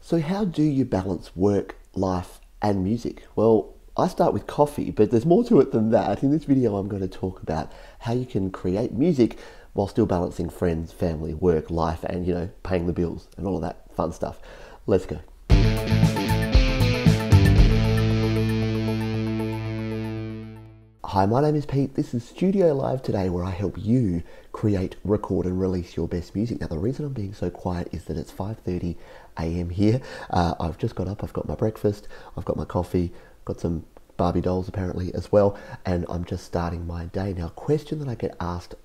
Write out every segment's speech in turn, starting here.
So how do you balance work, life and music? Well, I start with coffee, but there's more to it than that. In this video, I'm going to talk about how you can create music while still balancing friends, family, work, life, and, paying the bills and all of that fun stuff. Let's go. Hi, my name is Pete. This is Studio Live today, where I help you create, record and release your best music. Now, the reason I'm being so quiet is that it's 5:30 a.m. here. I've just got up, I've got my breakfast, I've got my coffee, got some Barbie dolls apparently as well, and I'm just starting my day. Now, a question that I get asked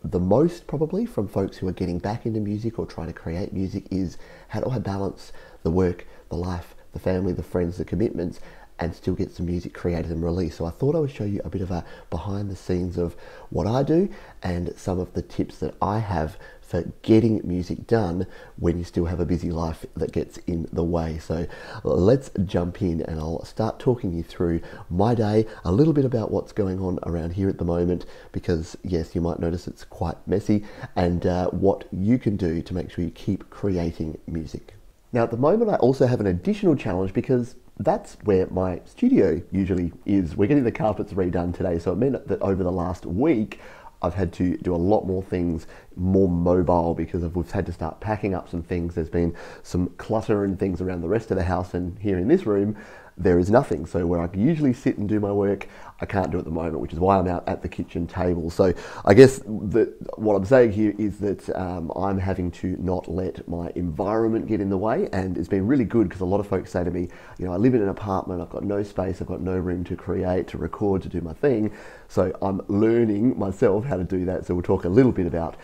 the most probably from folks who are getting back into music or trying to create music is, how do I balance the work, the life, the family, the friends, the commitments, and still get some music created and released? So I thought I would show you a bit of a behind the scenes of what I do and some of the tips that I have for getting music done when you still have a busy life that gets in the way. So let's jump in and I'll start talking you through my day, a little bit about what's going on around here at the moment, because yes, you might notice it's quite messy, and what you can do to make sure you keep creating music. Now, at the moment, I also have an additional challenge because that's where my studio usually is. We're getting the carpets redone today, so it meant that over the last week, I've had to do a lot more things, more mobile, because we've had to start packing up some things. There's been some clutter and things around the rest of the house, and here in this room, there is nothing. So where I usually sit and do my work, I can't do at the moment, which is why I'm out at the kitchen table. So I guess what I'm saying here is that I'm having to not let my environment get in the way, and it's been really good because a lot of folks say to me, I live in an apartment, I've got no space, I've got no room to create, to record, to do my thing. So I'm learning myself how to do that. So we'll talk a little bit about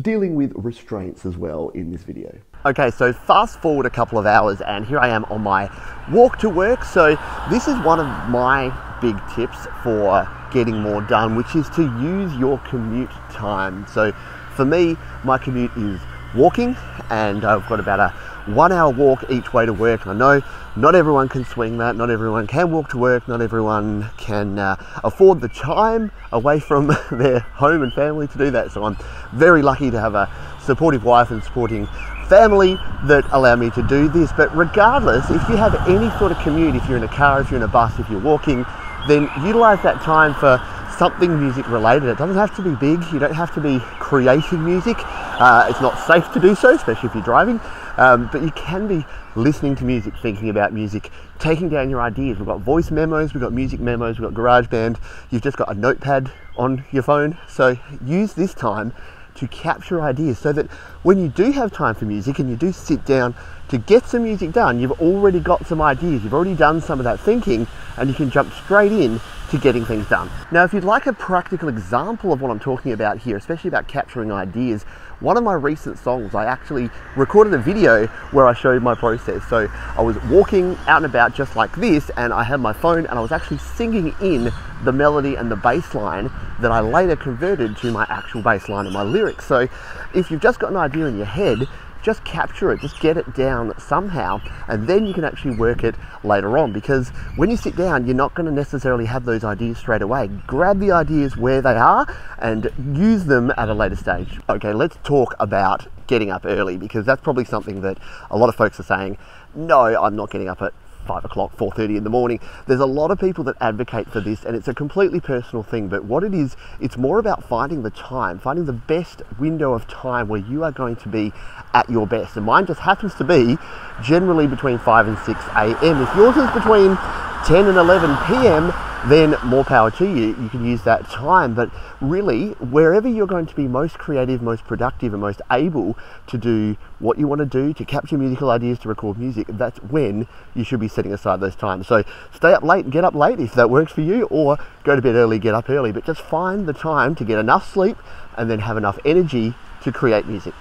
dealing with restraints as well in this video. Okay, so fast forward a couple of hours and here I am on my walk to work. So this is one of my big tips for getting more done, which is to use your commute time. So for me, my commute is walking, and I've got about a 1 hour walk each way to work. And I know not everyone can swing that, not everyone can walk to work, not everyone can afford the time away from their home and family to do that. So I'm very lucky to have a supportive wife and supporting family that allow me to do this. But regardless, if you have any sort of commute, if you're in a car, if you're in a bus, if you're walking, then utilize that time for something music related. It doesn't have to be big. You don't have to be creating music. It's not safe to do so, especially if you're driving. But you can be listening to music, thinking about music, taking down your ideas. We've got voice memos, we've got music memos, we've got GarageBand. You've just got a notepad on your phone. So use this time to capture ideas so that when you do have time for music and you do sit down to get some music done, you've already got some ideas, you've already done some of that thinking, and you can jump straight in to getting things done. Now, if you'd like a practical example of what I'm talking about here, especially about capturing ideas, one of my recent songs, I actually recorded a video where I showed my process. So I was walking out and about just like this, and I had my phone and I was actually singing in the melody and the bass line that I later converted to my actual bass line and my lyrics. So if you've just got an idea in your head, just capture it, just get it down somehow, and then you can actually work it later on, because when you sit down, you're not going to necessarily have those ideas straight away. Grab the ideas where they are and use them at a later stage. Okay, let's talk about getting up early, because that's probably something that a lot of folks are saying, no, I'm not getting up at 5 o'clock, 4:30 in the morning. There's a lot of people that advocate for this, and it's a completely personal thing, but what it is, it's more about finding the time, finding the best window of time where you are going to be at your best. And mine just happens to be generally between 5 and 6 a.m. If yours is between 10 and 11 p.m, then more power to you. You can use that time, but really, wherever you're going to be most creative, most productive, and most able to do what you want to do, to capture musical ideas, to record music, that's when you should be setting aside those times. So stay up late and get up late if that works for you, or go to bed early, get up early, but just find the time to get enough sleep and then have enough energy to create music.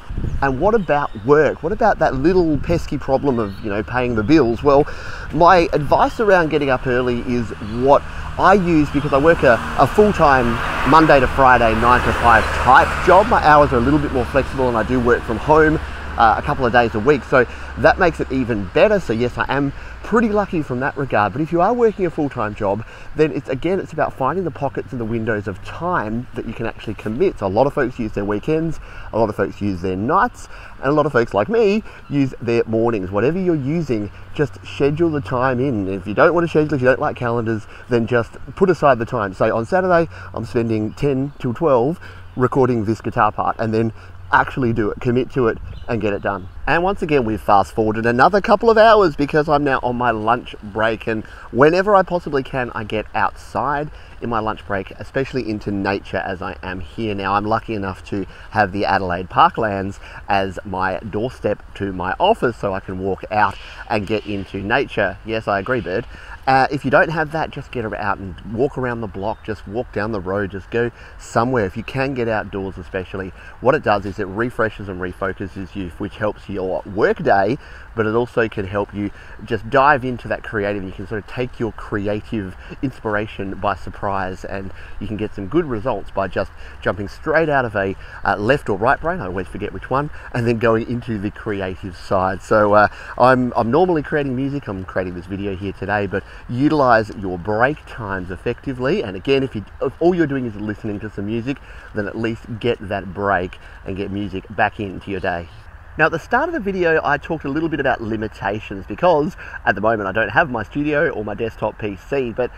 And what about work? What about that little pesky problem of, paying the bills? Well, my advice around getting up early is what I use, because I work a full-time Monday to Friday 9 to 5 type job. My hours are a little bit more flexible and I do work from home a couple of days a week. So that makes it even better. So yes, I am pretty lucky from that regard. But if you are working a full-time job, then it's about finding the pockets and the windows of time that you can actually commit. So a lot of folks use their weekends, a lot of folks use their nights, and a lot of folks like me use their mornings. Whatever you're using, just schedule the time in. If you don't want to schedule, if you don't like calendars, then just put aside the time. Say on Saturday, I'm spending 10 till 12 recording this guitar part, and then actually do it, commit to it, and get it done. And once again, we've fast forwarded another couple of hours because I'm now on my lunch break, and whenever I possibly can, I get outside in my lunch break, especially into nature as I am here now. I'm lucky enough to have the Adelaide Parklands as my doorstep to my office, so I can walk out and get into nature. Yes, I agree, Bird. If you don't have that, just get out and walk around the block, just walk down the road, just go somewhere. If you can get outdoors especially, what it does is it refreshes and refocuses you, which helps your work day, but it also can help you just dive into that creative. You can sort of take your creative inspiration by surprise, and you can get some good results by just jumping straight out of a left or right brain, I always forget which one, and then going into the creative side. So I'm normally creating music, I'm creating this video here today, but utilize your break times effectively. And again, if all you're doing is listening to some music, then at least get that break and get music back into your day. Now, at the start of the video, I talked a little bit about limitations because at the moment I don't have my studio or my desktop PC, but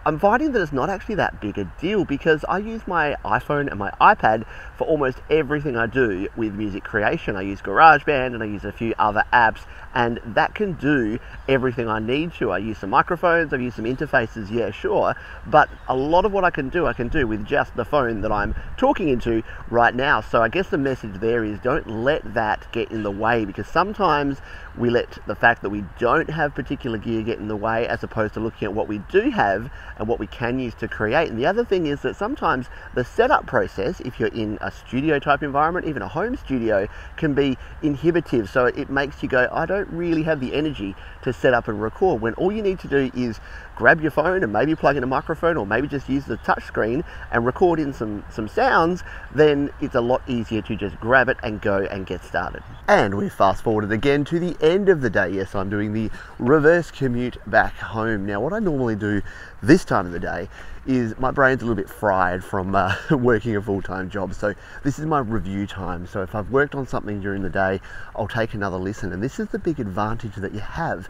I'm finding that it's not actually that big a deal because I use my iPhone and my iPad for almost everything I do with music creation. I use GarageBand and I use a few other apps, and that can do everything I need to. I use some microphones, I've used some interfaces, yeah, sure, but a lot of what I can do with just the phone that I'm talking into right now. So I guess the message there is don't let that get in the way, because sometimes we let the fact that we don't have particular gear get in the way, as opposed to looking at what we do have and what we can use to create. And the other thing is that sometimes the setup process, if you're in a studio type environment, even a home studio, can be inhibitive. So it makes you go, I don't really have the energy to set up and record, when all you need to do is grab your phone and maybe plug in a microphone, or maybe just use the touch screen and record in some sounds. Then it's a lot easier to just grab it and go and get started. And we fast forwarded again to the end of the day. Yes, I'm doing the reverse commute back home. Now, what I normally do this time of the day is my brain's a little bit fried from working a full-time job, so this is my review time. So if I've worked on something during the day, I'll take another listen, and this is the big advantage that you have.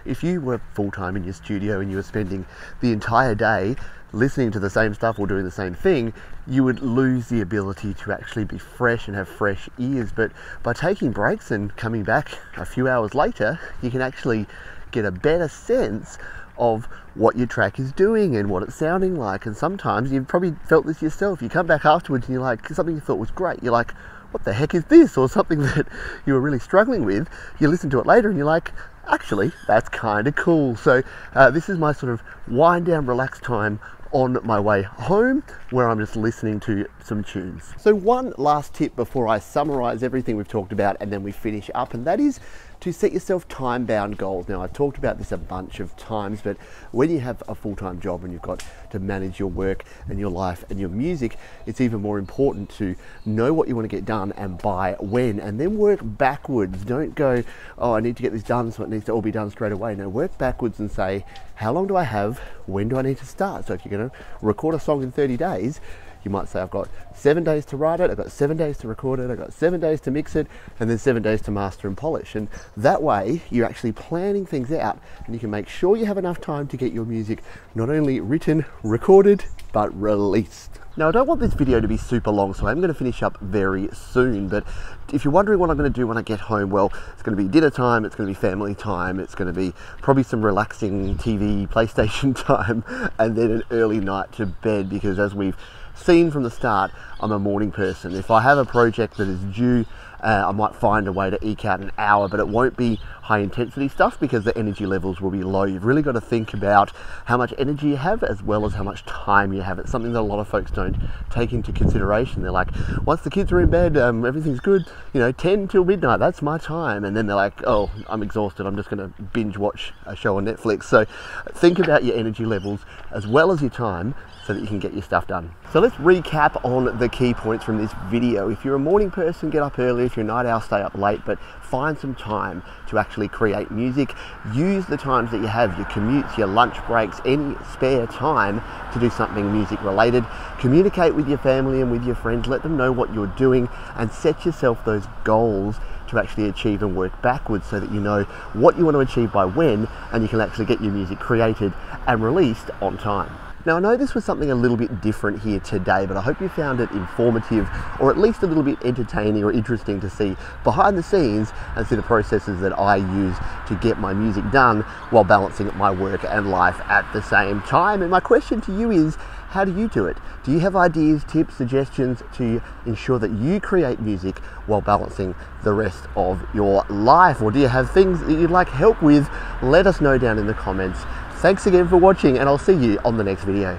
If you were full-time in your studio and you were spending the entire day listening to the same stuff or doing the same thing, you would lose the ability to actually be fresh and have fresh ears. But by taking breaks and coming back a few hours later, you can actually get a better sense of what your track is doing and what it's sounding like. And sometimes you've probably felt this yourself. You come back afterwards and you're like, something you thought was great, you're like, what the heck is this? Or something that you were really struggling with, you listen to it later and you're like, actually, that's kind of cool. So this is my sort of wind down, relax time on my way home, where I'm just listening to some tunes. So one last tip before I summarize everything we've talked about and then we finish up, and that is to set yourself time-bound goals. Now, I've talked about this a bunch of times, but when you have a full-time job and you've got to manage your work and your life and your music, it's even more important to know what you want to get done and by when, and then work backwards. Don't go, oh, I need to get this done, so it needs to all be done straight away. No, work backwards and say, how long do I have? When do I need to start? So if you're going to record a song in 30 days, you might say, I've got 7 days to write it, I've got 7 days to record it, I've got 7 days to mix it, and then 7 days to master and polish. And that way, you're actually planning things out, and you can make sure you have enough time to get your music not only written, recorded, but released. Now, I don't want this video to be super long, so I'm going to finish up very soon, but if you're wondering what I'm going to do when I get home, well, it's going to be dinner time, it's going to be family time, it's going to be probably some relaxing TV, PlayStation time, and then an early night to bed, because as we've seen from the start, I'm a morning person. If I have a project that is due, I might find a way to eke out an hour, but it won't be high intensity stuff because the energy levels will be low. You've really got to think about how much energy you have as well as how much time you have. It's something that a lot of folks don't take into consideration. They're like, once the kids are in bed, everything's good, 10 till midnight, that's my time. And then they're like, oh, I'm exhausted, I'm just going to binge watch a show on Netflix. So think about your energy levels as well as your time, so that you can get your stuff done. So let's recap on the key points from this video. If you're a morning person, get up early. If if you're a night owl, stay up late, but find some time to actually create music. Use the times that you have, your commutes, your lunch breaks, any spare time to do something music related. Communicate with your family and with your friends, let them know what you're doing, and set yourself those goals to actually achieve and work backwards so that you know what you want to achieve by when, and you can actually get your music created and released on time. Now, I know this was something a little bit different here today, but I hope you found it informative, or at least a little bit entertaining or interesting to see behind the scenes and see the processes that I use to get my music done while balancing my work and life at the same time. And my question to you is, how do you do it? Do you have ideas, tips, suggestions to ensure that you create music while balancing the rest of your life? Or do you have things that you'd like help with? Let us know down in the comments. Thanks again for watching, and I'll see you on the next video.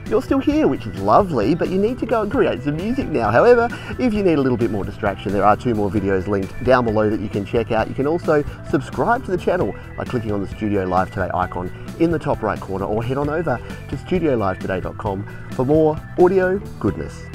You're still here, which is lovely, but you need to go and create some music now. However, if you need a little bit more distraction, there are 2 more videos linked down below that you can check out. You can also subscribe to the channel by clicking on the Studio Live Today icon in the top right corner, or head on over to studiolivetoday.com for more audio goodness.